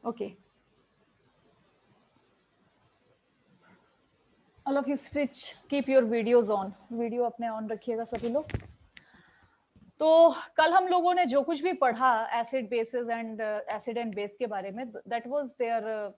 Okay, all of you switch, keep your videos on, video अपने on रखिएगा सभी लोग। तो कल हम लोगों ने जो कुछ भी पढ़ा acid basis and acid and base के बारे में, that was their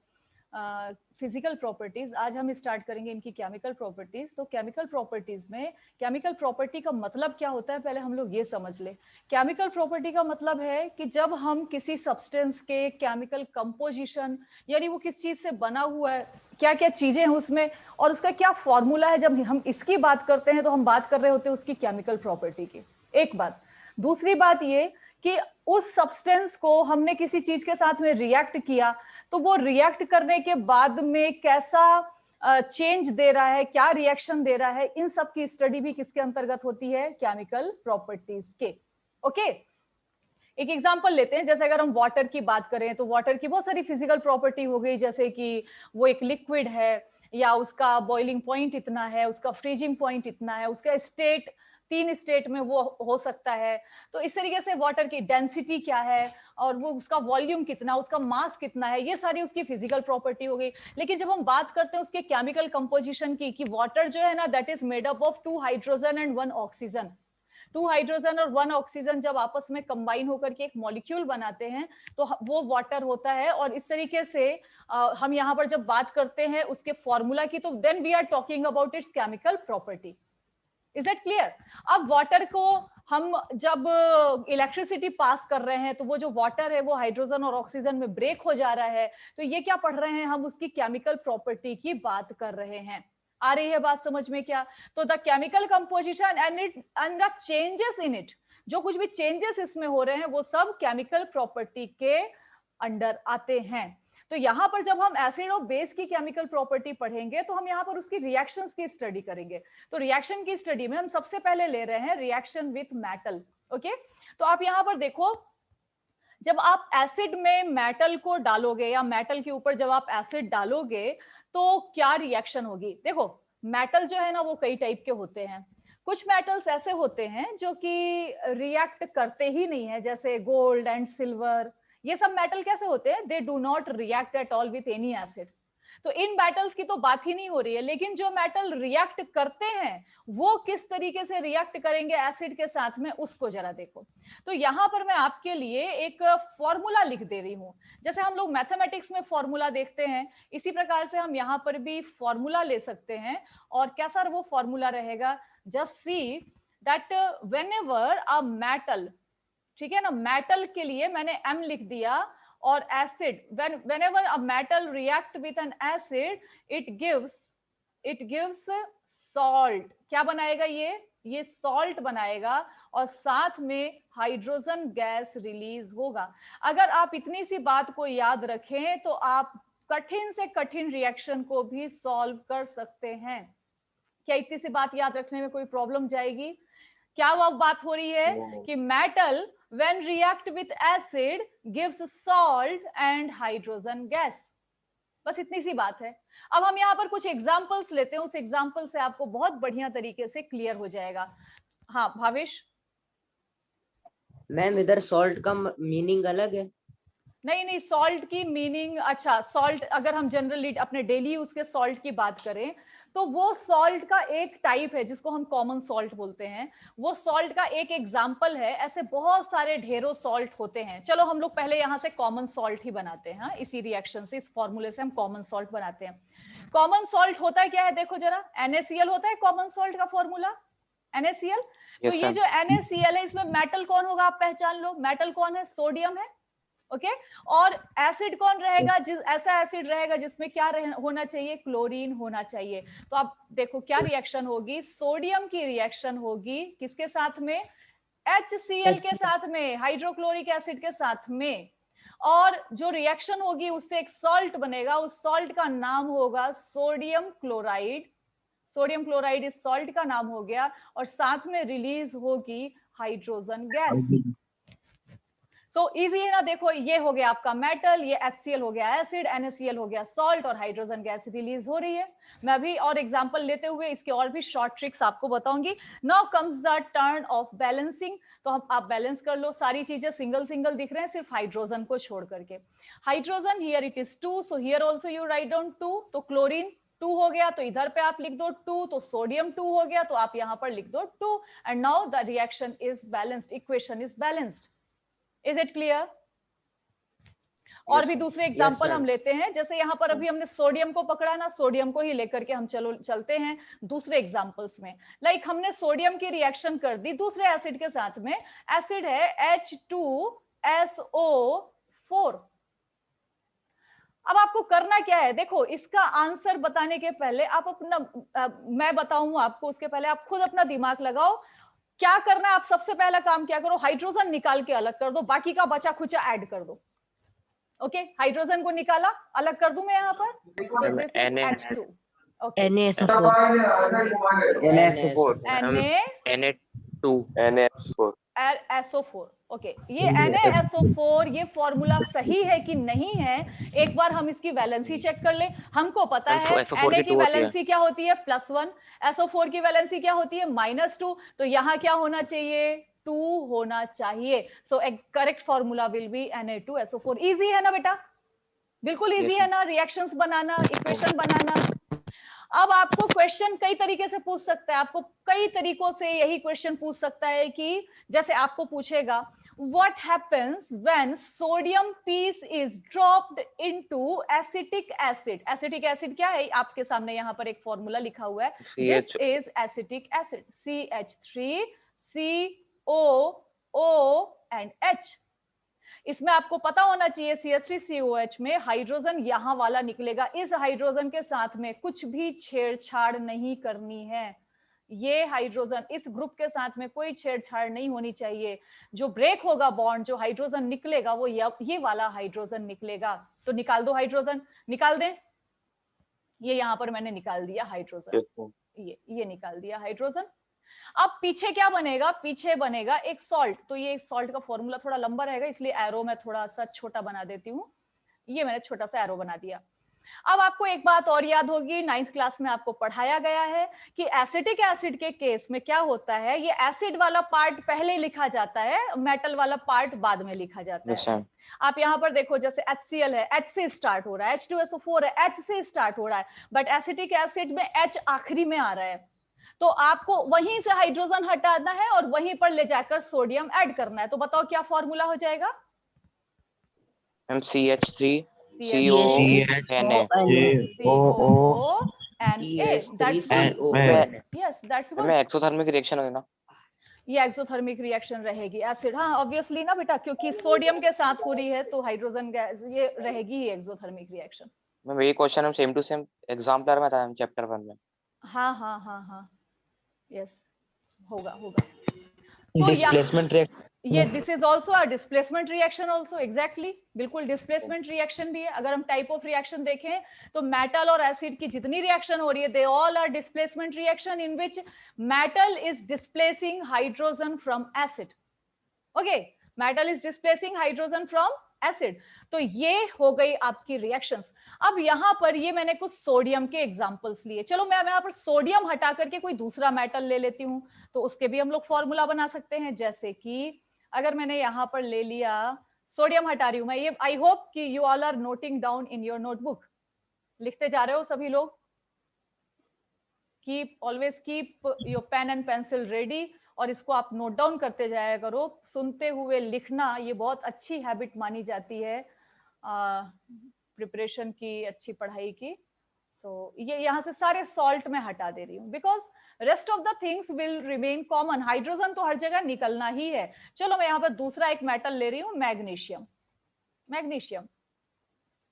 physical properties. आज हम स्टार्ट करेंगे इनकी केमिकल प्रॉपर्टीज। तो केमिकल प्रॉपर्टीज में केमिकल प्रॉपर्टी का मतलब क्या होता है, पहले हम लोग ये समझ ले। केमिकल प्रॉपर्टी का मतलब है कि जब हम किसी सब्सटेंस के केमिकल कंपोजिशन, यानी वो किस चीज से बना हुआ है, क्या क्या चीजें हैं उसमें, और उसका क्या फॉर्मूला है, जब हम इसकी बात करते हैं तो हम बात कर रहे होते हैं उसकी केमिकल प्रॉपर्टी की। एक बात। दूसरी बात ये कि उस सब्सटेंस को हमने किसी चीज के साथ में रिएक्ट किया, तो वो रिएक्ट करने के बाद में कैसा चेंज दे रहा है, क्या रिएक्शन दे रहा है, इन सब की स्टडी भी किसके अंतर्गत होती है, केमिकल प्रॉपर्टीज के। ओके, एक एग्जांपल लेते हैं। जैसे अगर हम वाटर की बात करें तो वाटर की बहुत सारी फिजिकल प्रॉपर्टी हो गई, जैसे कि वो एक लिक्विड है, या उसका बॉइलिंग पॉइंट इतना है, उसका फ्रीजिंग पॉइंट इतना है, उसका स्टेट 3 स्टेट में वो हो सकता है। तो इस तरीके से वाटर की डेंसिटी क्या है, और वो उसका वॉल्यूम कितना, उसका मास कितना है, ये सारी उसकी फिजिकल प्रॉपर्टी हो गई। लेकिन जब हम बात करते हैं उसके केमिकल कंपोजिशन की, कि वाटर जो है ना, that is made up of 2 hydrogen and 1 oxygen. 2 hydrogen और 1 ऑक्सीजन जब आपस में कंबाइन होकर के एक मॉलिक्यूल बनाते हैं तो वो वाटर होता है। और इस तरीके से हम यहाँ पर जब बात करते हैं उसके फॉर्मूला की, तो then we are talking about its chemical property. Is that clear? अब वाटर को हम जब इलेक्ट्रिसिटी पास कर रहे हैं, तो वो जो वाटर है वो हाइड्रोजन और ऑक्सीजन में ब्रेक हो जा रहा है, तो ये क्या पढ़ रहे हैं हम, उसकी केमिकल प्रॉपर्टी की बात कर रहे हैं। आ रही है बात समझ में क्या? तो the chemical composition and the changes in it, जो कुछ भी चेंजेस इसमें हो रहे हैं वो सब केमिकल प्रॉपर्टी के अंडर आते हैं। तो यहां पर जब हम एसिड और बेस की केमिकल प्रॉपर्टी पढ़ेंगे तो हम यहां पर उसकी रिएक्शंस की स्टडी करेंगे। तो रिएक्शन की स्टडी में हम सबसे पहले ले रहे हैं रिएक्शन विथ मेटल। ओके, तो आप यहां पर देखो, जब आप एसिड में मेटल को डालोगे, या मेटल के ऊपर जब आप एसिड डालोगे, तो क्या रिएक्शन होगी। देखो, मेटल जो है ना वो कई टाइप के होते हैं। कुछ मेटल्स ऐसे होते हैं जो कि रिएक्ट करते ही नहीं है, जैसे गोल्ड एंड सिल्वर। ये सब मेटल कैसे होते हैं, they do not react at all with any acid. तो इन मेटल्स की तो बात ही नहीं हो रही है। लेकिन जो मेटल रिएक्ट करते हैं वो किस तरीके से रिएक्ट करेंगे एसिड के साथ में, उसको जरा देखो। तो यहां पर मैं आपके लिए एक फॉर्मूला लिख दे रही हूं। जैसे हम लोग मैथमेटिक्स में फॉर्मूला देखते हैं, इसी प्रकार से हम यहां पर भी फॉर्मूला ले सकते हैं। और कैसा वो फॉर्मूला रहेगा, just see that whenever a metal, ठीक है ना, मेटल के लिए मैंने M लिख दिया, और acid, whenever a metal react with an acid it gives salt। क्या बनाएगा ये सॉल्ट बनाएगा, और साथ में हाइड्रोजन गैस रिलीज होगा। अगर आप इतनी सी बात को याद रखें तो आप कठिन से कठिन रिएक्शन को भी सॉल्व कर सकते हैं। क्या इतनी सी बात याद रखने में कोई प्रॉब्लम जाएगी? क्या वो बात हो रही है कि metal when react with acid gives salt and hydrogen gas। बस इतनी सी बात है। अब हम यहाँ पर कुछ एग्जांपल्स लेते हैं, उस एग्जांपल से आपको बहुत बढ़िया तरीके से क्लियर हो जाएगा। हाँ भावेश। मैम इधर सॉल्ट का मीनिंग अलग है? नहीं, सॉल्ट की मीनिंग, अच्छा, सॉल्ट अगर हम जनरली अपने डेली यूज के सॉल्ट की बात करें तो वो सॉल्ट का एक टाइप है जिसको हम कॉमन सॉल्ट बोलते हैं। वो सॉल्ट का एक एग्जांपल है। ऐसे बहुत सारे ढेरों सॉल्ट होते हैं। चलो हम लोग पहले यहां से कॉमन सॉल्ट ही बनाते हैं। इसी रिएक्शन से, इस फॉर्मूले से हम कॉमन सॉल्ट बनाते हैं। कॉमन सॉल्ट होता है क्या है, देखो जरा, NaCl होता है कॉमन सॉल्ट का फॉर्मूला, NaCl। तो ये जो NaCl है, इसमें मेटल कौन होगा आप पहचान लो। मेटल कौन है, सोडियम है। ओके, और एसिड कौन रहेगा, जिस ऐसा एसिड रहेगा जिसमें क्या होना चाहिए, क्लोरीन होना चाहिए। तो आप देखो क्या रिएक्शन होगी, सोडियम की रिएक्शन होगी किसके साथ में, HCl के साथ में, हाइड्रोक्लोरिक एसिड के साथ में। और जो रिएक्शन होगी उससे एक सॉल्ट बनेगा, उस सॉल्ट का नाम होगा सोडियम क्लोराइड। सोडियम क्लोराइड इस सॉल्ट का नाम हो गया, और साथ में रिलीज होगी हाइड्रोजन गैस। सो इजी है ना। देखो ये हो गया आपका मेटल, ये HCl हो गया एसिड, NaCl हो गया सॉल्ट, और हाइड्रोजन गैस रिलीज हो रही है। मैं अभी और एग्जांपल लेते हुए इसके और भी शॉर्ट ट्रिक्स आपको बताऊंगी। Now comes the turn off balancing. तो हम आप बैलेंस कर लो, सारी चीजें सिंगल सिंगल दिख रहे हैं सिर्फ हाइड्रोजन को छोड़ करके। Hydrogen here it is 2, so here also you write down 2। तो क्लोरीन 2 हो गया, तो इधर पे आप लिख दो 2। तो सोडियम 2 हो गया, तो आप यहां पर लिख दो 2। And now the reaction is balanced, equation is balanced. Is it clear? और भी दूसरे एग्जाम्पल हम लेते हैं। जैसे यहाँ पर अभी हमने सोडियम को पकड़ा ना, सोडियम को ही लेकर के हम चलते हैं दूसरे एग्जाम्पल्स में। लाइक हमने सोडियम की रिएक्शन कर दी दूसरे एसिड के साथ में। एसिड है H2SO4। अब आपको करना क्या है, देखो इसका आंसर बताने के पहले आप अपना मैं बताऊं आपको, उसके पहले आप खुद अपना दिमाग लगाओ। क्या करना है, आप सबसे पहला काम क्या करो, हाइड्रोजन निकाल के अलग कर दो, बाकी का बचा खुचा ऐड कर दो। ओके, हाइड्रोजन को निकाला, अलग कर दूं मैं यहाँ पर, H2, ओके, NaSO4, ओके। ये NaSO4 ये फॉर्मूला सही है कि नहीं है, एक बार हम इसकी वैलेंसी चेक कर ले। हमको पता है Na की वैलेंसी क्या होती है +1, SO4 की वैलेंसी क्या होती है -2। तो यहाँ क्या होना चाहिए, 2 होना चाहिए। So correct formula will B Na2SO4। Easy है ना बेटा, बिल्कुल इजी है ना रिएक्शंस बनाना, इक्वेशन बनाना। अब आपको क्वेश्चन कई तरीके से पूछ सकता है, आपको कई तरीकों से यही क्वेश्चन पूछ सकता है कि जैसे आपको पूछेगा what happens when sodium piece is dropped into acetic acid। Acetic acid क्या है, आपके सामने यहाँ पर एक फॉर्मूला लिखा हुआ है, this is acetic acid, CH3COO and H। इसमें आपको पता होना चाहिए CH3COH में हाइड्रोजन यहां वाला निकलेगा, इस हाइड्रोजन के साथ में कुछ भी छेड़छाड़ नहीं करनी है। ये हाइड्रोजन इस ग्रुप के साथ में कोई छेड़छाड़ नहीं होनी चाहिए। जो ब्रेक होगा बॉन्ड, जो हाइड्रोजन निकलेगा वो ये वाला हाइड्रोजन निकलेगा। तो निकाल दो हाइड्रोजन, निकाल दें। ये यहां पर मैंने निकाल दिया हाइड्रोजन, ये निकाल दिया हाइड्रोजन। अब पीछे क्या बनेगा, पीछे बनेगा एक सॉल्ट। तो ये सॉल्ट का फॉर्मूला थोड़ा लंबा रहेगा, इसलिए एरो मैं थोड़ा सा छोटा बना देती हूँ। ये मैंने छोटा सा एरो बना दिया। अब आपको एक बात और याद होगी, 9th क्लास में आपको पढ़ाया गया है कि एसिटिक एसिड के केस में क्या होता है, ये एसिड वाला पार्ट पहले लिखा जाता है, मेटल वाला पार्ट बाद में लिखा जाता है। आप यहाँ पर देखो, जैसे HCl है, H से स्टार्ट हो रहा है, H2SO4 है, H से स्टार्ट हो रहा है, बट एसिटिक एसिड में H आखिरी में आ रहा है। तो आपको वहीं से हाइड्रोजन हटाना है और वहीं पर ले जाकर सोडियम ऐड करना है। तो बताओ क्या फॉर्मूला हो जाएगा, CH3COONA। मैं एक्सोथर्मिक रिएक्शन है ना, ये एक्सोथर्मिक रिएक्शन रहेगी एसिड, हाँ ऑब्वियसली ना बेटा, क्योंकि सोडियम के साथ हो रही है तो हाइड्रोजन गैस ये रहेगी ही एक्सोथर्मिक रिएक्शन। मैं वही क्वेश्चन हम सेम टू सेम एग्जाम्पलर में था चैप्टर 1 में। हाँ हाँ हाँ हाँ, यस, होगा होगा। तो डिस्प्लेसमेंट रिएक्शन, ये this is also a displacement reaction also, exactly, बिल्कुल डिस्प्लेसमेंट रिएक्शन भी है। अगर हम टाइप ऑफ रिएक्शन देखें तो मेटल और एसिड की जितनी रिएक्शन हो रही है, they all are displacement reaction in which metal is displacing hydrogen from acid. Okay, metal is displacing hydrogen from acid. तो ये हो गई आपकी रिएक्शंस। अब यहां पर ये मैंने कुछ सोडियम के एग्जांपल्स लिए, चलो मैं यहां पर सोडियम हटा करके कोई दूसरा मेटल ले लेती हूं, तो उसके भी हम लोग फॉर्मूला बना सकते हैं। जैसे कि अगर मैंने यहां पर ले लिया, सोडियम हटा रही हूं मैं, ये आई होप कि you all are noting down in your notebook, लिखते जा रहे हो सभी लोग। Keep always keep your pen and pencil ready, और इसको आप नोट डाउन करते जाया करो। सुनते हुए लिखना ये बहुत अच्छी हैबिट मानी जाती है प्रिपरेशन की, अच्छी पढ़ाई की। तो ये यहाँ से सारे सॉल्ट में हटा दे रही हूँ, because rest of the things will remain common. Hydrogen तो हर जगह निकलना ही है। चलो मैं यहाँ पर दूसरा एक मेटल ले रही हूँ, मैग्नीशियम। मैग्नीशियम,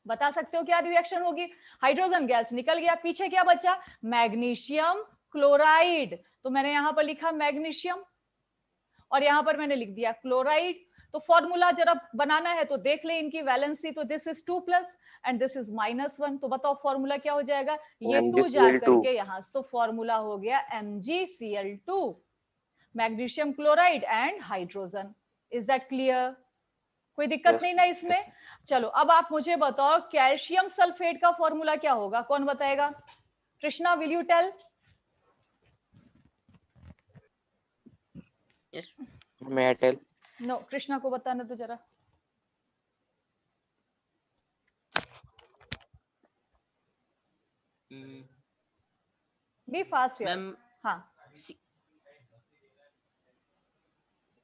बता सकते हो क्या रिएक्शन होगी, हाइड्रोजन गैस निकल गया, पीछे क्या बचा, मैग्नीशियम क्लोराइड। तो मैंने यहां पर लिखा मैग्नीशियम और यहां पर मैंने लिख दिया क्लोराइड। तो फॉर्मूला जरा बनाना है तो देख ले इनकी वैलेंसी, तो this is 2+ and this is -1। तो बताओ फॉर्मूला क्या हो जाएगा, ये 2 जा करके यहां, सो फॉर्मूला हो गया MgCl2, magnesium chloride and hydrogen. Is that clear? कोई दिक्कत Yes. नहीं ना इसमें? चलो अब आप मुझे बताओ कैल्शियम सल्फेट का फॉर्मूला क्या होगा, कौन बताएगा? Krishna, will you tell? Yes. May I tell? No, Krishna को बताना तो जरा। बी फास्ट यार। मैम हाँ,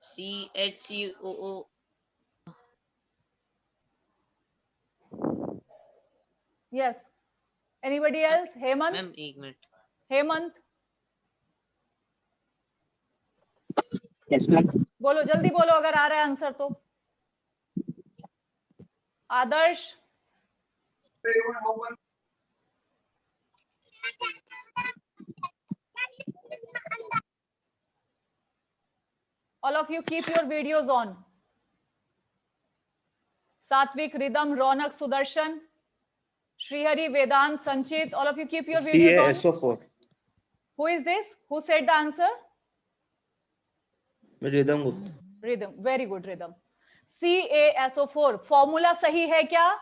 CHCOO yes. Anybody else? Hemant? Ma'am एक मिनट। Hemant yes ma'am. बोलो, जल्दी बोलो अगर आ रहा है आंसर तो। Adarsh? All of you keep your videos on. Satvik, Ridham, Ronak, Sudarshan, Srihari, Vedant, Sanchit, all of you keep your videos on. CaSO4. Who is this? Who said the answer? Rhythm Gupta. Rhythm. Very good, Rhythm. CaSO4 formula सही है क्या?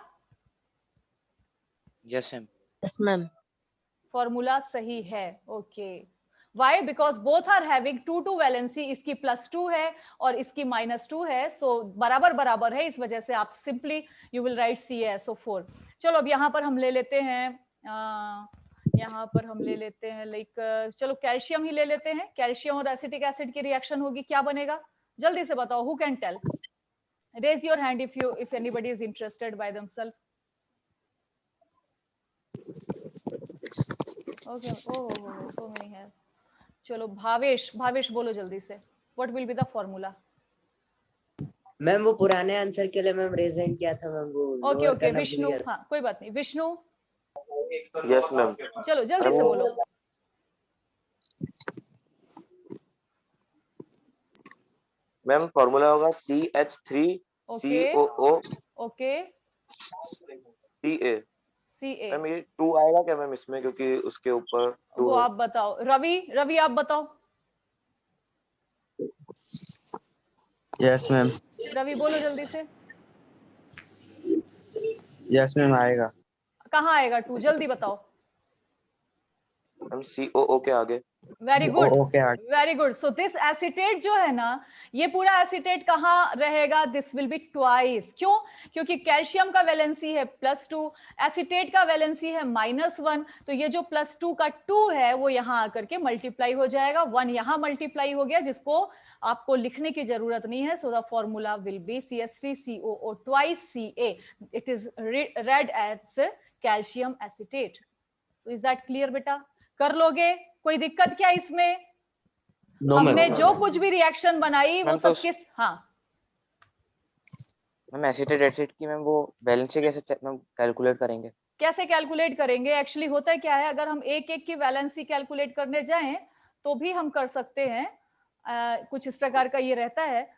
Yes, ma'am. Yes ma'am. Formula सही है, okay. Why? Because both are having 2 valency, इसकी +2 है और इसकी -2 है, सो बराबर बराबर है, इस वजह से आप simply you will write CaSO4। चलो अब यहाँ पर हम ले लेते हैं, यहाँ पर हम ले लेते हैं लाइक, चलो कैल्शियम ही ले लेते हैं। कैल्शियम और एसिटिक एसिड की रिएक्शन होगी, क्या बनेगा? जल्दी से बताओ, who can tell? Raise your hand if anybody is interested by themselves. Okay, oh, so many हैं। चलो भावेश, भावेश बोलो जल्दी से, what will be the formula? Ma'am वो पुराने आंसर के लिए मैम रेज हैंड किया था मैम, वो ओके lower ओके, करना भूल विष्णु, गया। हाँ कोई बात नहीं, विष्णु Yes, ma'am. चलो जल्दी से बोलो। मैम फॉर्मूला होगा CH3COO okay, CA। CA, ma'am ये 2 आएगा क्या मैम इसमें, क्योंकि उसके ऊपर 2 वो है। आप बताओ। रवि, रवि आप बताओ। Yes ma'am. रवि बोलो जल्दी से। यस मैम आएगा। कहाँ आएगा 2? जल्दी बताओ। मैम COO के आगे। वेरी गुड, ओके आगे। Very good. So this acetate जो है ना, ये पूरा एसिटेट कहाँ रहेगा? This will be twice. क्यों? क्योंकि कैल्शियम का वैलेंसी है +2, एसिटेट का वैलेंसी है -1, तो ये जो +2 का 2 है वो यहाँ आकर के मल्टीप्लाई हो जाएगा, 1 यहाँ मल्टीप्लाई हो गया, जिसको आपको लिखने की जरूरत नहीं है। So the formula will be CH3COO twice CA। It is read as calcium acetate. Is that clear बेटा? कर लोगे? कोई दिक्कत क्या इसमें? No ma'am. हमने जो कुछ भी रिएक्शन बनाई वो मैम सब तो किस, हाँ मैम एसिटेट एसिड की मैम वो वैलेंसी कैसे मैम कैलकुलेट करेंगे? कैसे कैलकुलेट करेंगे? एक्चुअली होता है क्या है, अगर हम एक एक की वैलेंसी कैलकुलेट करने जाएं तो भी हम कर सकते हैं। कुछ इस प्रकार का ये रहता है।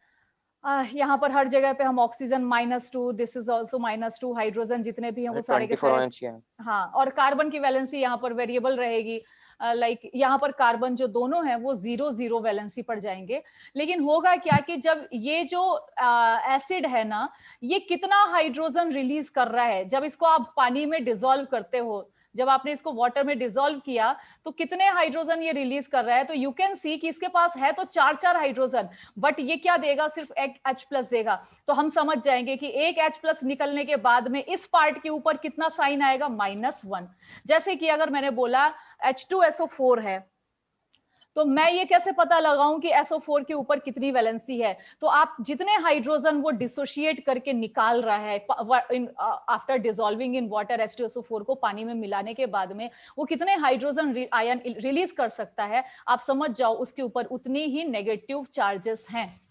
यहाँ पर हर जगह पे हम oxygen -2, this is also -2, hydrogen जितने भी हैं वो सारे के 24 सारे, होना चाहिए। हाँ, और कार्बन की वैलेंसी यहाँ पर वेरिएबल रहेगी। लाइक यहाँ पर कार्बन जो दोनों हैं वो 0 वैलेंसी पर जाएंगे। लेकिन होगा क्या कि जब ये जो एसिड है ना, ये कितना हाइड्रोजन रिलीज कर रहा है, जब इसको आप पानी में डिसॉल्व करते हो, जब आपने इसको वाटर में डिसॉल्व किया तो कितने हाइड्रोजन ये रिलीज कर रहा है, तो यू कैन सी कि इसके पास है तो 4 हाइड्रोजन, बट ये क्या देगा? सिर्फ एक H+ देगा। तो हम समझ जाएंगे कि एक H+ निकलने के बाद में इस पार्ट के ऊपर कितना साइन आएगा? -1। जैसे कि अगर मैंने बोला H2SO4 है, तो मैं ये कैसे पता लगाऊं कि SO4 के ऊपर कितनी वैलेंसी है? तो आप जितने हाइड्रोजन वो डिसोशिएट करके निकाल रहा है after dissolving in water, H2SO4 को पानी में मिलाने के बाद में वो कितने हाइड्रोजन आयन रिलीज कर सकता है, आप समझ जाओ उसके ऊपर उतनी ही नेगेटिव चार्जेस हैं।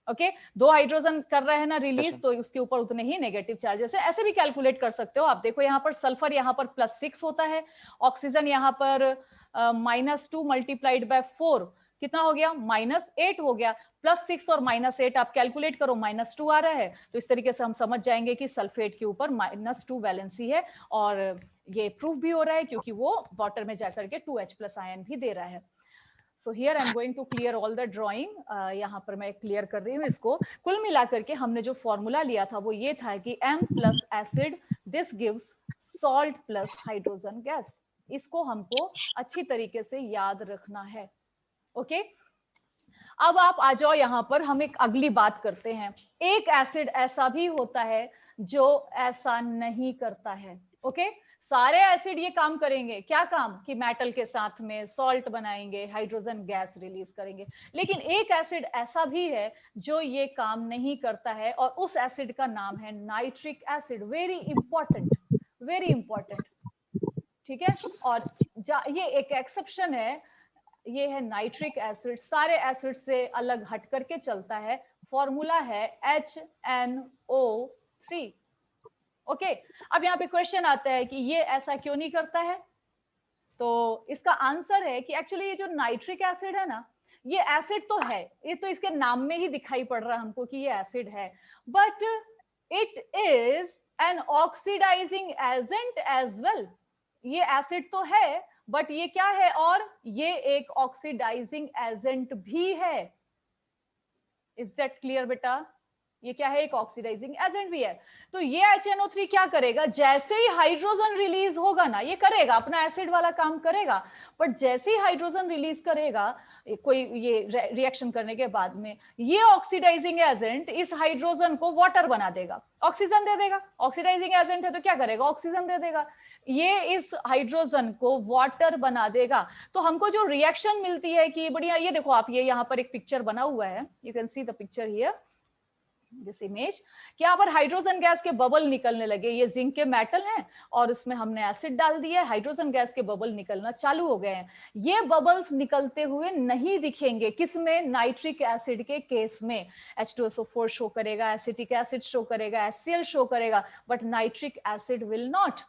ओके, 2 हाइड्रोजन कर रहे हैं ना रिलीज, तो उसके ऊपर उतने ही नेगेटिव चार्जेस है। ऐसे भी कैलकुलेट कर सकते हो आप। देखो यहाँ पर सल्फर यहाँ पर +6 होता है, ऑक्सीजन यहाँ पर -2 मल्टीप्लाइड बाय 4 कितना हो गया? -8 हो गया। +6 और -8 आप कैलकुलेट करो, -2 आ रहा है। तो इस तरीके से हम समझ जाएंगे कि सल्फेट के ऊपर -2 वैलेंसी है, और ये प्रूफ भी हो रहा है क्योंकि वो वाटर में जाकर के 2H+ आयन भी दे रहा है। So here I am going to clear all the drawing, यहाँ पर मैं क्लियर कर रही हूँ इसको। कुल मिलाकर के हमने जो फॉर्मूला लिया था वो ये था कि M plus acid this gives salt plus hydrogen gas. इसको हमको अच्छी तरीके से याद रखना है। ओके, अब आप आ जाओ यहाँ पर, हम एक अगली बात करते हैं। एक एसिड ऐसा भी होता है जो ऐसा नहीं करता है। ओके, सारे एसिड ये काम करेंगे, क्या काम, कि मेटल के साथ में सॉल्ट बनाएंगे, हाइड्रोजन गैस रिलीज करेंगे। लेकिन एक एसिड ऐसा भी है जो ये काम नहीं करता है, और उस एसिड का नाम है nitric acid. Very important, very important, ठीक है। और ये एक एक्सेप्शन है, ये है नाइट्रिक एसिड, सारे एसिड से अलग हट करके चलता है। फॉर्मूला है HNO3। ओके, अब यहाँ पे क्वेश्चन आता है कि ये ऐसा क्यों नहीं करता है। तो इसका आंसर है कि एक्चुअली ये जो नाइट्रिक एसिड है ना, ये एसिड तो है, ये तो इसके नाम में ही दिखाई पड़ रहा है हमको कि ये एसिड है, but it is an oxidising agent as well. ये एसिड तो है, बट ये क्या है, और ये एक ऑक्सीडाइजिंग एजेंट भी है। इज दैट क्लियर बेटा? ये क्या है, एक ऑक्सीडाइजिंग एजेंट भी है। तो ये HNO3 क्या करेगा, जैसे ही हाइड्रोजन रिलीज होगा ना, ये करेगा अपना एसिड वाला काम करेगा, बट जैसे ही हाइड्रोजन रिलीज करेगा कोई ये रिएक्शन करने के बाद में, ये ऑक्सीडाइजिंग एजेंट इस हाइड्रोजन को वाटर बना देगा, ऑक्सीजन दे देगा। ऑक्सीडाइजिंग एजेंट है तो क्या करेगा, ऑक्सीजन दे देगा। ये इस हाइड्रोजन को वाटर बना देगा। तो हमको जो रिएक्शन मिलती है कि बढ़िया, ये देखो आप, ये यहाँ पर एक पिक्चर बना हुआ है, you can see the picture here, this image, कि यहाँ पर हाइड्रोजन गैस के बबल निकलने लगे। ये जिंक के मेटल हैं और इसमें हमने एसिड डाल दिया, हाइड्रोजन गैस के बबल निकलना चालू हो गए हैं। ये बबल्स निकलते हुए नहीं दिखेंगे किसमें, नाइट्रिक एसिड के केस में। H2SO4 शो करेगा, एसिटिक एसिड शो करेगा, HCl शो करेगा, but nitric acid will not.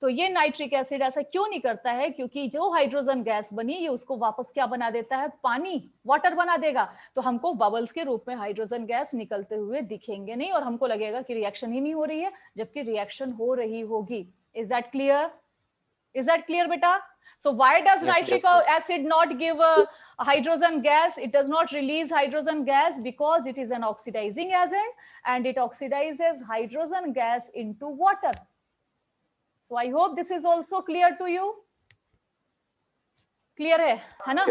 तो ये नाइट्रिक एसिड ऐसा क्यों नहीं करता है, क्योंकि जो हाइड्रोजन गैस बनी ये उसको वापस क्या बना देता है, पानी, वाटर बना देगा। तो हमको बबल्स के रूप में हाइड्रोजन गैस निकलते हुए दिखेंगे नहीं, और हमको लगेगा कि रिएक्शन ही नहीं हो रही है, जबकि रिएक्शन हो रही होगी। Is that clear? Is that clear बेटा? So why does nitric acid not give a hydrogen gas? It does not release hydrogen gas because it is an oxidizing agent and it oxidizes hydrogen gas into water. So I hope this is also clear to you. Clear है ना?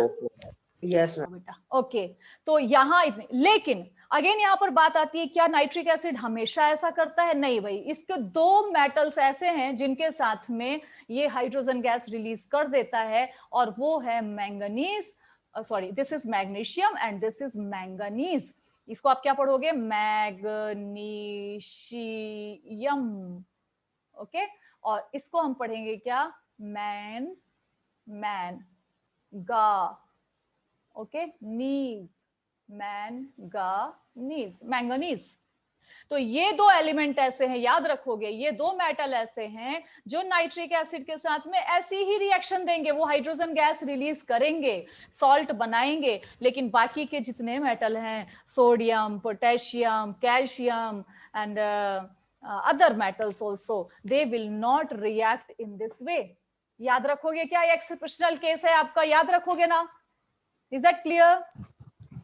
Yes ma'am. बेटा okay, तो यहाँ इतने, लेकिन again यहाँ पर बात आती है, क्या नाइट्रिक एसिड हमेशा ऐसा करता है? नहीं भाई, इसके दो मेटल्स ऐसे हैं जिनके साथ में ये हाइड्रोजन गैस रिलीज कर देता है, और वो है manganese, sorry this is magnesium and this is manganese. इसको आप क्या पढ़ोगे, मैग्नीशियम। ओके, और इसको हम पढ़ेंगे क्या, मैन गा, ओके, नीज, मैंगनीज। तो ये दो एलिमेंट ऐसे हैं, याद रखोगे, ये दो मेटल ऐसे हैं जो नाइट्रिक एसिड के साथ में ऐसी ही रिएक्शन देंगे, वो हाइड्रोजन गैस रिलीज करेंगे, सॉल्ट बनाएंगे, लेकिन बाकी के जितने मेटल हैं, sodium, potassium, calcium and other metals also, they will not react in this way. याद रखोगे क्या, एक्सेप्शनल केस है आपका, याद रखोगे ना? Is that clear?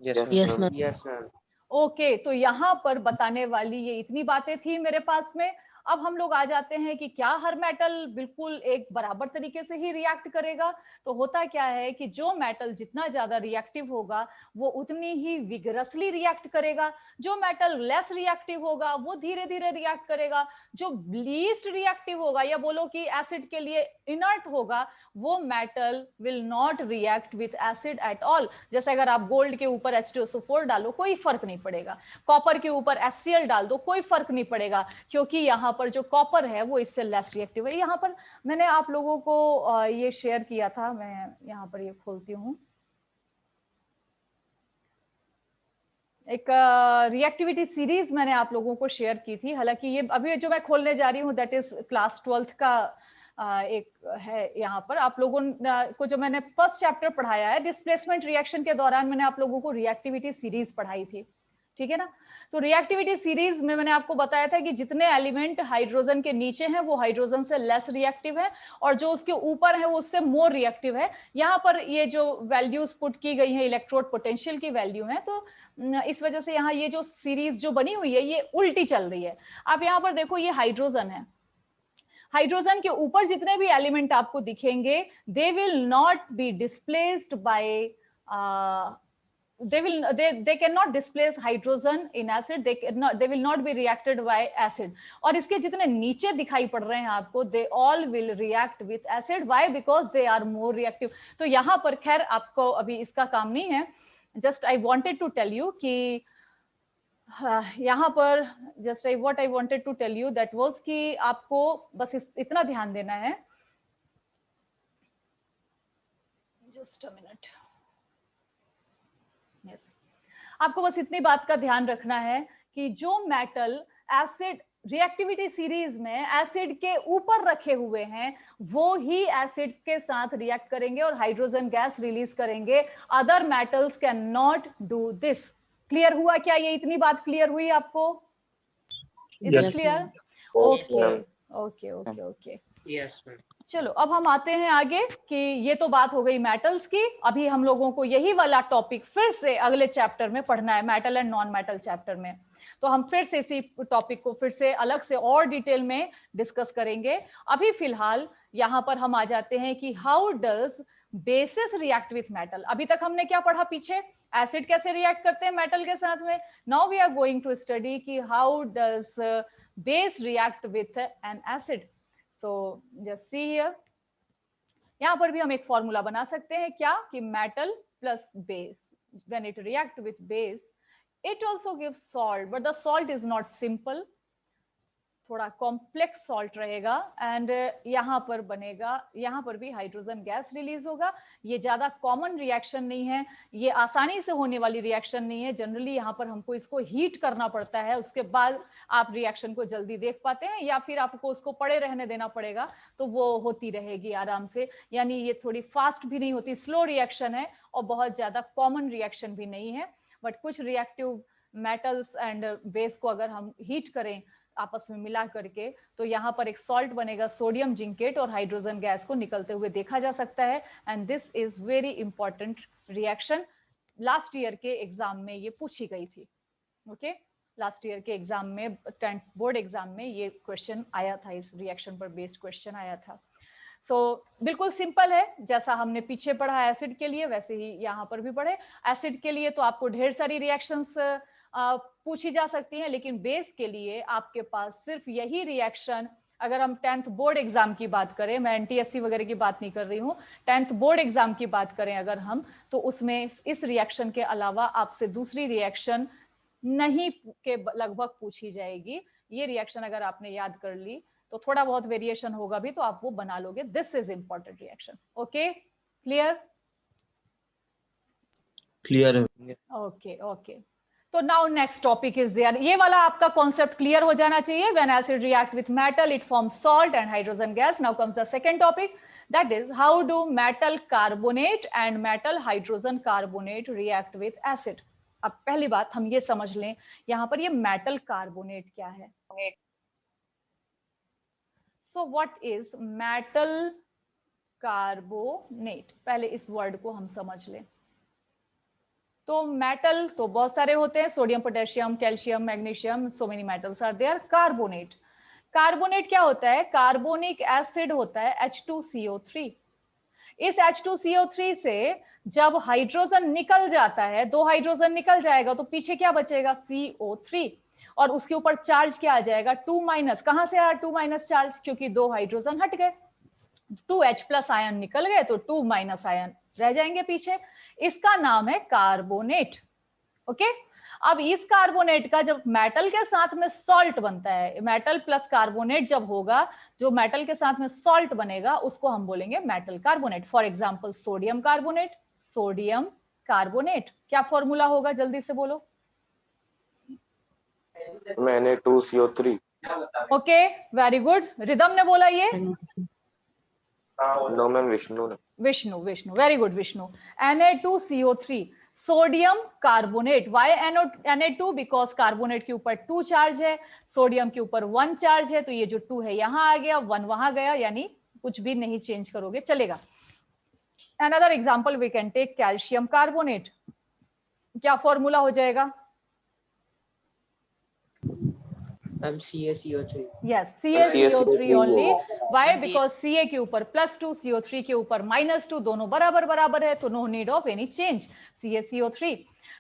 Yes ma'am. Okay, तो यहाँ पर बताने वाली ये इतनी बातें थी मेरे पास में। अब हम लोग आ जाते हैं कि क्या हर मेटल बिल्कुल एक बराबर तरीके से ही रिएक्ट करेगा। तो होता क्या है कि जो मेटल जितना ज्यादा रिएक्टिव होगा वो उतनी ही विगरसली रिएक्ट करेगा, जो मेटल लेस रिएक्टिव होगा वो धीरे धीरे रिएक्ट करेगा, जो लीस्ट रिएक्टिव होगा या बोलो कि एसिड के लिए इनर्ट होगा, वो metal will not react with acid at all. जैसे अगर आप गोल्ड के ऊपर H2SO4 डालो कोई फर्क नहीं पड़ेगा, कॉपर के ऊपर HCl डाल दो कोई फर्क नहीं पड़ेगा, क्योंकि यहाँ पर जो कॉपर है वो इससे लेस रिएक्टिव है। यहाँ पर मैंने आप लोगों को ये शेयर किया था, मैं यहाँ पर ये खोलती हूँ, एक रिएक्टिविटी सीरीज मैंने आप लोगों को शेयर की थी। हालांकि ये अभी जो मैं खोलने जा रही हूँ दैट इज क्लास 12th का एक है। यहाँ पर आप लोगों को जो मैंने फर्स्ट चैप्टर पढ़ाया है डिस्प्लेसमेंट रिएक्शन के दौरान, मैंने आप लोगों को रिएक्टिविटी सीरीज पढ़ाई थी, ठीक है ना? तो रिएक्टिविटी सीरीज में मैंने आपको बताया था कि जितने एलिमेंट हाइड्रोजन के नीचे हैं वो हाइड्रोजन से लेस रिएक्टिव है और जो उसके ऊपर है वो उससे मोर रिएक्टिव है। यहाँ पर ये जो वैल्यूज पुट की गई है इलेक्ट्रोड पोटेंशियल की वैल्यू है, तो इस वजह से यहाँ ये जो सीरीज जो बनी हुई है ये उल्टी चल रही है। आप यहाँ पर देखो ये हाइड्रोजन है, हाइड्रोजन के ऊपर जितने भी एलिमेंट आपको दिखेंगे they will not be displaced by they cannot displace hydrogen in acid, they will not be reacted by acid। और इसके जितने नीचे दिखाई पड़ रहे हैं आपको they all will react with acid, why? Because they are more reactive। तो यहाँ पर खैर आपको अभी इसका काम नहीं है, just I wanted to tell you कि यहाँ पर just what I wanted to tell you that was कि आपको बस इतना ध्यान देना है, just a minute, yes, आपको बस इतनी बात का ध्यान रखना है कि जो मेटल एसिड रिएक्टिविटी सीरीज में एसिड के ऊपर रखे हुए हैं वो ही एसिड के साथ रिएक्ट करेंगे और हाइड्रोजन गैस रिलीज करेंगे, other metals can not do this. Clear हुआ क्या? ये इतनी बात क्लियर हुई आपको? Is it clear? Okay okay okay okay, yes ma'am. चलो अब हम आते हैं आगे कि ये तो बात हो गई मेटल्स की। अभी हम लोगों को यही वाला टॉपिक फिर से अगले चैप्टर में पढ़ना है, metal and non metal chapter में। तो हम फिर से इसी टॉपिक को फिर से अलग से और डिटेल में डिस्कस करेंगे। अभी फिलहाल यहाँ पर हम आ जाते हैं कि how does basis react with metal. अभी तक हमने क्या पढ़ा पीछे, एसिड कैसे रिएक्ट करते हैं मेटल के साथ में। Now we are going to study कि how does base react with an acid. So just see here, यहाँ पर भी हम एक फॉर्मूला बना सकते हैं क्या कि metal plus base, when it react with base it also gives salt, but the salt is not simple, थोड़ा कॉम्प्लेक्स सॉल्ट रहेगा एंड यहाँ पर बनेगा, यहाँ पर भी हाइड्रोजन गैस रिलीज होगा। ये ज्यादा कॉमन रिएक्शन नहीं है, ये आसानी से होने वाली रिएक्शन नहीं है। जनरली यहाँ पर हमको इसको हीट करना पड़ता है, उसके बाद आप रिएक्शन को जल्दी देख पाते हैं, या फिर आपको उसको पड़े रहने देना पड़ेगा तो वो होती रहेगी आराम से। यानी ये थोड़ी फास्ट भी नहीं होती, स्लो रिएक्शन है और बहुत ज्यादा कॉमन रिएक्शन भी नहीं है। बट कुछ रिएक्टिव मेटल्स एंड बेस को अगर हम हीट करें आपस में मिला करके तो यहाँ पर एक सॉल्ट बनेगा, सोडियम जिंकेट, और हाइड्रोजन गैस को निकलते हुए देखा जा सकता है। And this is very important reaction, last year के एग्जाम में ये पूछी गई थी। ओके, लास्ट ईयर के एग्जाम में, 10th बोर्ड एग्जाम में ये क्वेश्चन आया था, इस रिएक्शन पर बेस्ड क्वेश्चन आया था। बिल्कुल सिंपल है, जैसा हमने पीछे पढ़ा एसिड के लिए वैसे ही यहाँ पर भी पढ़े। एसिड के लिए तो आपको ढेर सारी रिएक्शंस पूछी जा सकती हैं, लेकिन बेस के लिए आपके पास सिर्फ यही रिएक्शन, अगर हम 10th बोर्ड एग्जाम की बात करें, मैं NTSC वगैरह की बात नहीं कर रही हूँ, 10th बोर्ड एग्जाम की बात करें अगर हम, तो उसमें इस रिएक्शन के अलावा आपसे दूसरी रिएक्शन नहीं के लगभग पूछी जाएगी। ये रिएक्शन अगर आपने याद कर ली तो थोड़ा बहुत वेरिएशन होगा भी तो आप वो बना लोगे। This is important reaction. Okay, clear? Clear है। ओके ओके, तो now next topic is there. ये वाला आपका कॉन्सेप्ट क्लियर हो जाना चाहिए। When acid react with metal it forms salt and hydrogen gas. Now comes the second topic, that is how do metal carbonate and metal hydrogen carbonate react with acid. अब पहली बात हम ये समझ लें, यहाँ पर ये मेटल कार्बोनेट क्या है। So what is metal carbonate? पहले इस वर्ड को हम समझ लें। तो मेटल तो बहुत सारे होते हैं, sodium, potassium, calcium, magnesium, so many metals are there. Carbonate, carbonate क्या होता है? कार्बोनिक एसिड होता है H2CO3। इस H2CO3 से जब हाइड्रोजन निकल जाता है, 2 हाइड्रोजन निकल जाएगा तो पीछे क्या बचेगा? CO3, और उसके ऊपर चार्ज क्या आ जाएगा? 2-। कहां से आया 2- चार्ज? क्योंकि 2 हाइड्रोजन हट गए, 2H+ आयन निकल गए तो 2- आयन रह जाएंगे पीछे। इसका नाम है कार्बोनेट। ओके, अब इस कार्बोनेट का जब मेटल के साथ में सॉल्ट बनता है, मेटल प्लस कार्बोनेट जब होगा, जो मेटल के साथ में सॉल्ट बनेगा उसको हम बोलेंगे metal carbonate. For example sodium carbonate, sodium carbonate. क्या फॉर्मूला होगा, जल्दी से बोलो। मैंने 2CO3। Okay, very good. Rhythm ने बोला ये? नो मैम, विष्णु ने। Vishnu, very good Vishnu. Na2CO3। Sodium carbonate. Why Na2? Because carbonate के ऊपर 2 चार्ज है, सोडियम के ऊपर 1 चार्ज है, तो ये जो 2 है यहां आ गया, 1 वहां गया, यानी कुछ भी नहीं चेंज करोगे चलेगा। Another example we can take calcium carbonate. क्या फॉर्मूला हो जाएगा? Ma'am CaCO3। Yes, CaCO3 only. Why? जी। बिकॉज Ca के ऊपर +2, CO3 के ऊपर -2, दोनों बराबर बराबर है, तो no need of any change, CaCO3।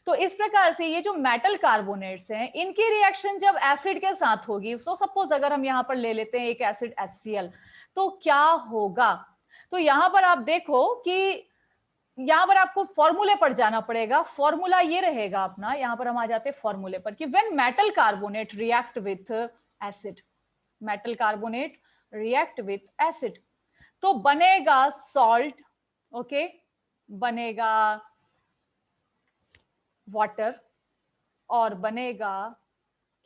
तो इस प्रकार से ये जो मेटल कार्बोनेट्स हैं, इनकी रिएक्शन जब एसिड के साथ होगी, सो सपोज अगर हम यहाँ पर ले लेते हैं एक एसिड HCl, तो क्या होगा? तो यहाँ पर आप देखो कि यहाँ पर आपको फॉर्मूले पर जाना पड़ेगा। फॉर्मूला ये रहेगा अपना, यहाँ पर हम आ जाते हैं फॉर्मूले पर कि when metal carbonate react with acid, metal carbonate react with acid, तो बनेगा सॉल्ट, ओके, बनेगा वाटर, और बनेगा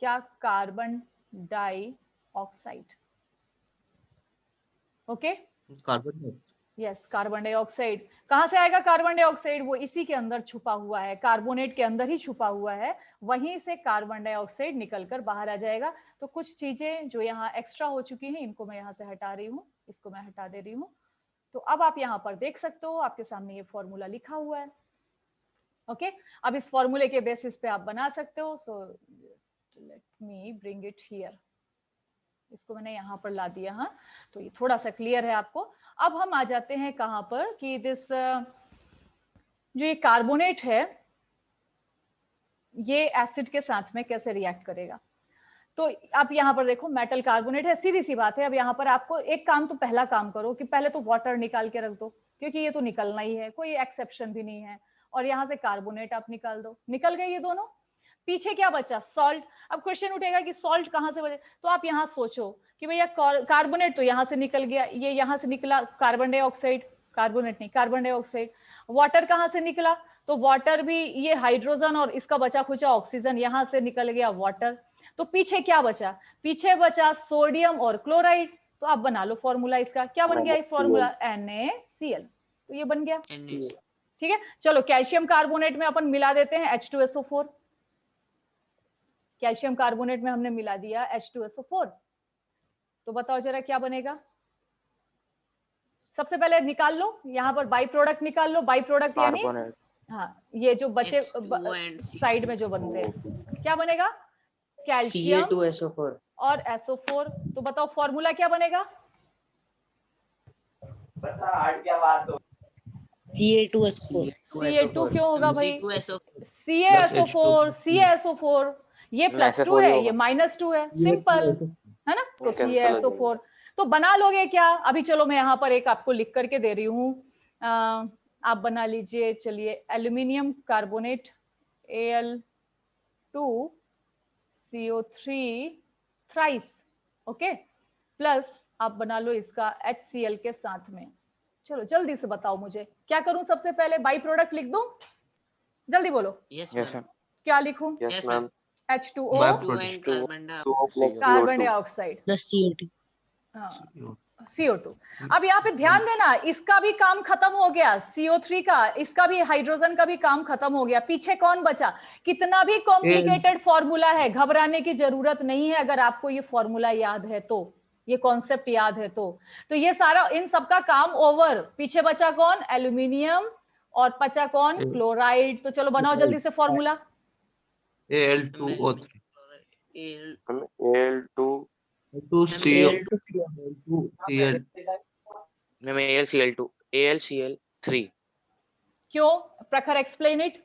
क्या? Carbon dioxide. Okay, carbon yes, carbon dioxide. कहां से आएगा कार्बन डाइऑक्साइड? वो इसी के अंदर छुपा हुआ है, कार्बोनेट के अंदर ही छुपा हुआ है, वहीं से कार्बन डाइऑक्साइड निकलकर बाहर आ जाएगा। तो कुछ चीजें जो यहाँ एक्स्ट्रा हो चुकी हैं, इनको मैं यहाँ से हटा रही हूँ, इसको मैं हटा दे रही हूँ। तो अब आप यहाँ पर देख सकते हो, आपके सामने ये फॉर्मूला लिखा हुआ है। ओके, अब इस फॉर्मूले के बेसिस पे आप बना सकते हो। So let me bring it here, इसको मैंने यहाँ पर ला दिया। हाँ, तो ये थोड़ा सा क्लियर है आपको। अब हम आ जाते हैं कहां पर कि दिस जो ये कार्बोनेट है, ये एसिड के साथ में कैसे रिएक्ट करेगा। तो आप यहाँ पर देखो, मेटल कार्बोनेट है, सीधी सी बात है। अब यहाँ पर आपको एक काम, तो पहला काम करो कि पहले तो वाटर निकाल के रख दो, क्योंकि ये तो निकलना ही है, कोई एक्सेप्शन भी नहीं है। और यहाँ से कार्बोनेट आप निकाल दो, निकल गए ये दोनों। पीछे क्या बचा? सॉल्ट। अब क्वेश्चन उठेगा कि सॉल्ट कहां से बचे, तो आप यहाँ सोचो कि भैया कार्बोनेट तो यहाँ से निकल गया, ये यहाँ से निकला कार्बन डाइऑक्साइड, कार्बोनेट नहीं कार्बन डाइऑक्साइड। वाटर कहाँ से निकला? तो वाटर भी ये हाइड्रोजन और इसका बचा खुचा ऑक्सीजन, यहाँ से निकल गया वाटर। तो पीछे क्या बचा? पीछे बचा सोडियम और क्लोराइड। तो आप बना लो फॉर्मूला इसका। क्या बन गया? फॉर्मूला NaCl, तो ये बन गया। ठीक है, चलो कैल्शियम कार्बोनेट में अपन मिला देते हैं H2SO4। कैल्शियम कार्बोनेट में हमने मिला दिया H2SO4, तो बताओ जरा क्या बनेगा? सबसे पहले निकाल लो, यहाँ पर बाई प्रोडक्ट निकाल लो। बाई प्रोडक्ट यानी कार्बोनेट। हाँ, ये जो बचे साइड में जो बनते हैं, क्या बनेगा? कैल्शियम Ca2SO4 और SO4। तो बताओ फॉर्मूला क्या बनेगा? Ca2SO4 Ca2 क्यों होगा भाई? C2SO4 CaSO4, ये +2 है, ये -2 है, सिंपल है ना। तो Cancel हो जाएगा। CaSO4 तो बना लोगे क्या? अभी चलो मैं यहाँ पर एक आपको लिख करके दे रही हूँ, आप बना लीजिए। चलिए, aluminium carbonate Al2CO3 thrice, okay, plus आप बना लो इसका HCl के साथ में। चलो जल्दी से बताओ मुझे क्या करूं। सबसे पहले बाई प्रोडक्ट लिख दूं, जल्दी बोलो। Yes ma'am. क्या लिखूं? Yes ma'am. H2O carbon dioxide plus CO2 CO2। अब यहाँ पे ध्यान देना, इसका भी काम खत्म हो गया, CO3 का, इसका भी, हाइड्रोजन का भी काम खत्म हो गया। पीछे कौन बचा? कितना भी कॉम्प्लिकेटेड फॉर्मूला है, घबराने की जरूरत नहीं है। अगर आपको ये फॉर्मूला याद है तो, ये कॉन्सेप्ट याद है तो ये सारा, इन सबका काम ओवर। पीछे बचा कौन? एल्यूमिनियम, और बचा कौन? क्लोराइड। तो चलो बनाओ जल्दी से formula. Al2O3 Al2 2CO2Cl ma'am AlCl3। क्यों? प्रखर एक्सप्लेन इट।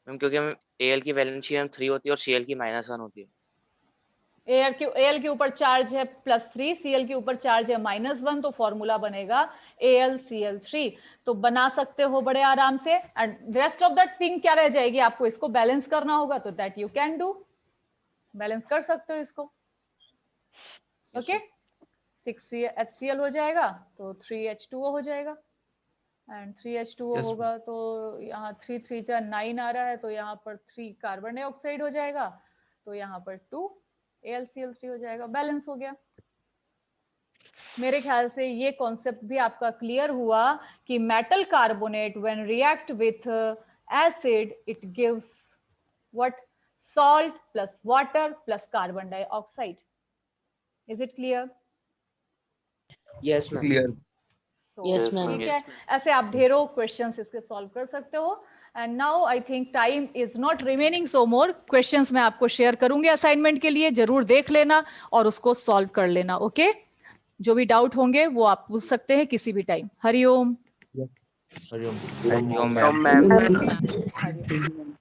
मैम क्योंकि हम Al की वैलेंसी में 3 होती है और Cl की -1 होती है। Al के ऊपर चार्ज है +3, Cl के ऊपर चार्ज है -1, तो फॉर्मूला बनेगा AlCl3। तो बना सकते हो बड़े आराम से। And rest of that thing क्या रह जाएगी? आपको इसको बैलेंस करना होगा, तो that you can do, balance कर सकते हो इसको। ओके, 6HCl हो जाएगा, तो 3H2O हो जाएगा। एंड 3H2O होगा, तो यहाँ 3 3 जा 9 आ रहा है, तो यहाँ पर 3 कार्बन डाइऑक्साइड हो जाएगा, तो यहाँ पर 2 AlCl3 हो जाएगा। बैलेंस हो गया। मेरे ख्याल से ये कॉन्सेप्ट भी आपका क्लियर हुआ कि metal carbonate when react with acid it gives what, salt plus water plus carbon dioxide. Is it clear? Yes, ma'am. Clear. So, Yes, Yes, ma'am. ठीक है, ऐसे आप ढेरों क्वेश्चंस इसके सॉल्व कर सकते हो. And now I think time is not remaining so more. Questions मैं आपको शेयर करूंगी असाइनमेंट के लिए, जरूर देख लेना और उसको सॉल्व कर लेना. ओके, जो भी डाउट होंगे वो आप पूछ सकते हैं किसी भी टाइम. हरिओम. हरिओम मैम. हरिओम.